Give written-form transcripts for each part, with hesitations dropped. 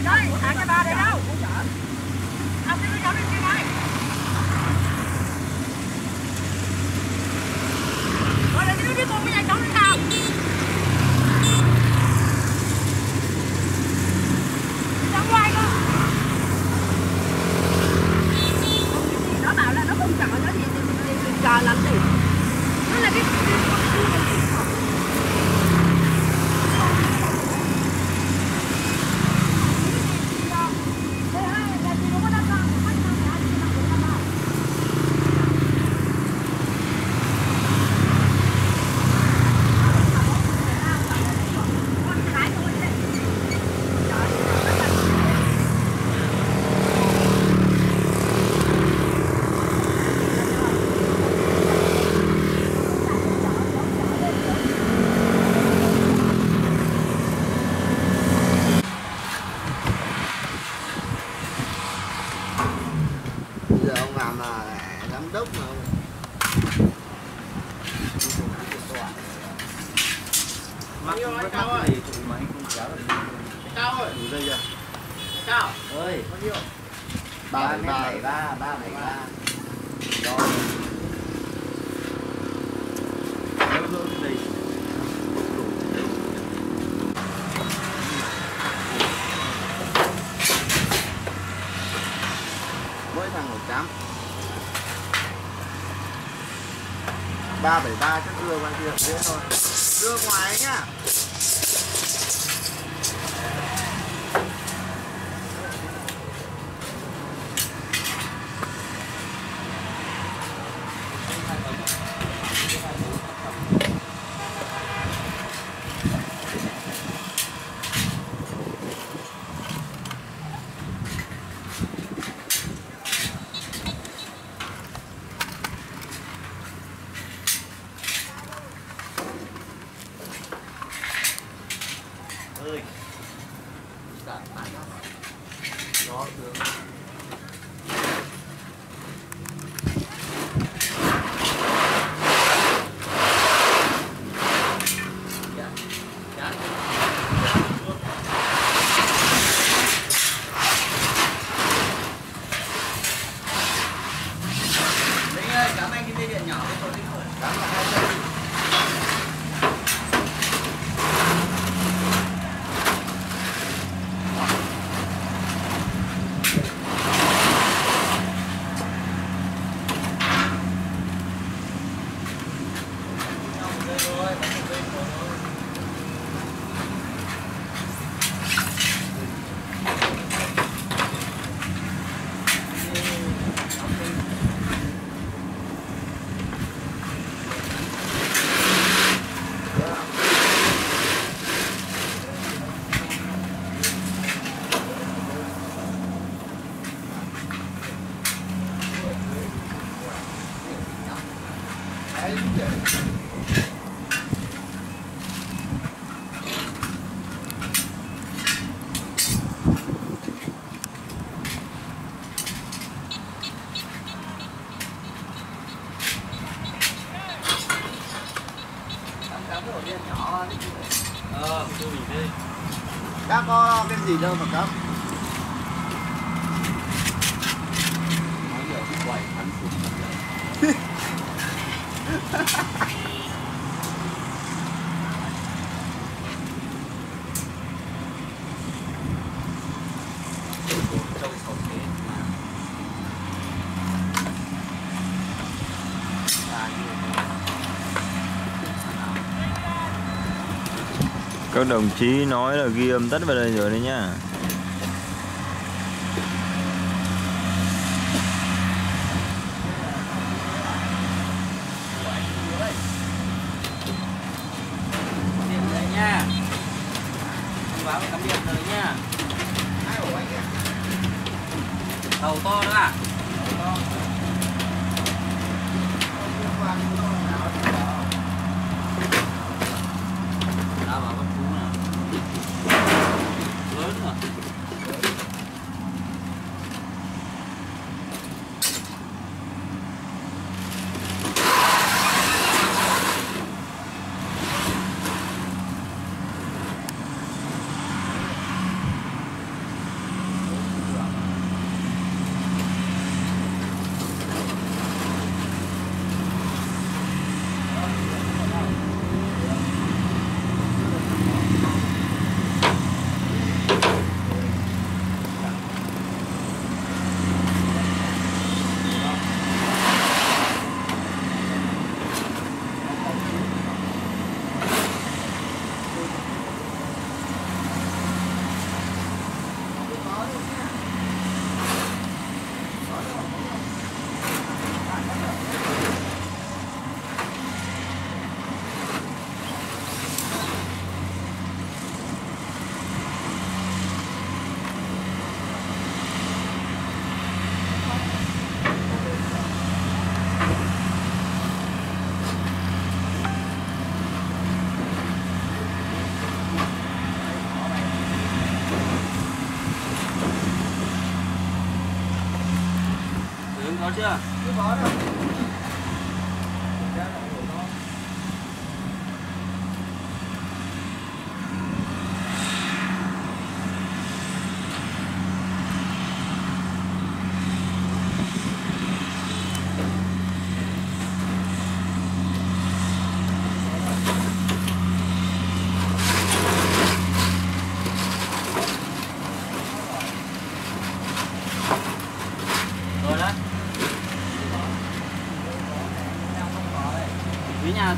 Đây, thả cái ba đây đâu. Ông đi cháu đi kia này. Rồi để đi cùng với nhà cháu đi nào. Cháu quay cơ. Nó bảo là nó không chọn nó thì chờ làm gì. Nó là cái đốc mà bao nhiêu anh Cao ơi? mà anh không kéo được. Cao ơi. Đủ dây chưa? Cao ơi. bao nhiêu? 373. Rồi. Nếu luôn đây. Mỗi thằng 100. 373 chắc đưa ngoài kia dễ thôi. Đưa ngoài nhá. Ơi. Đó được. Cảm ơn cái dây điện nhỏ của tôi đi rồi. Cảm ơn hai dây. Đã có cái gì đâu mà cấm. Nói giờ cái quầy hắn xuống trong sổ thế mà các đồng chí nói là ghi âm tất vào đây rồi đấy nhá. điện rồi nha. Thông báo cắm điện rồi nha. Tàu to đó à? Tàu to. Đã bảo con Phú nào lớn rồi. có chưa? Chưa có đâu. Rồi đấy. Với nhà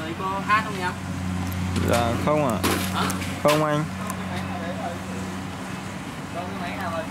ấy có hát không em? Dạ không ạ. Hả? Không anh. Có cái máy nào rồi?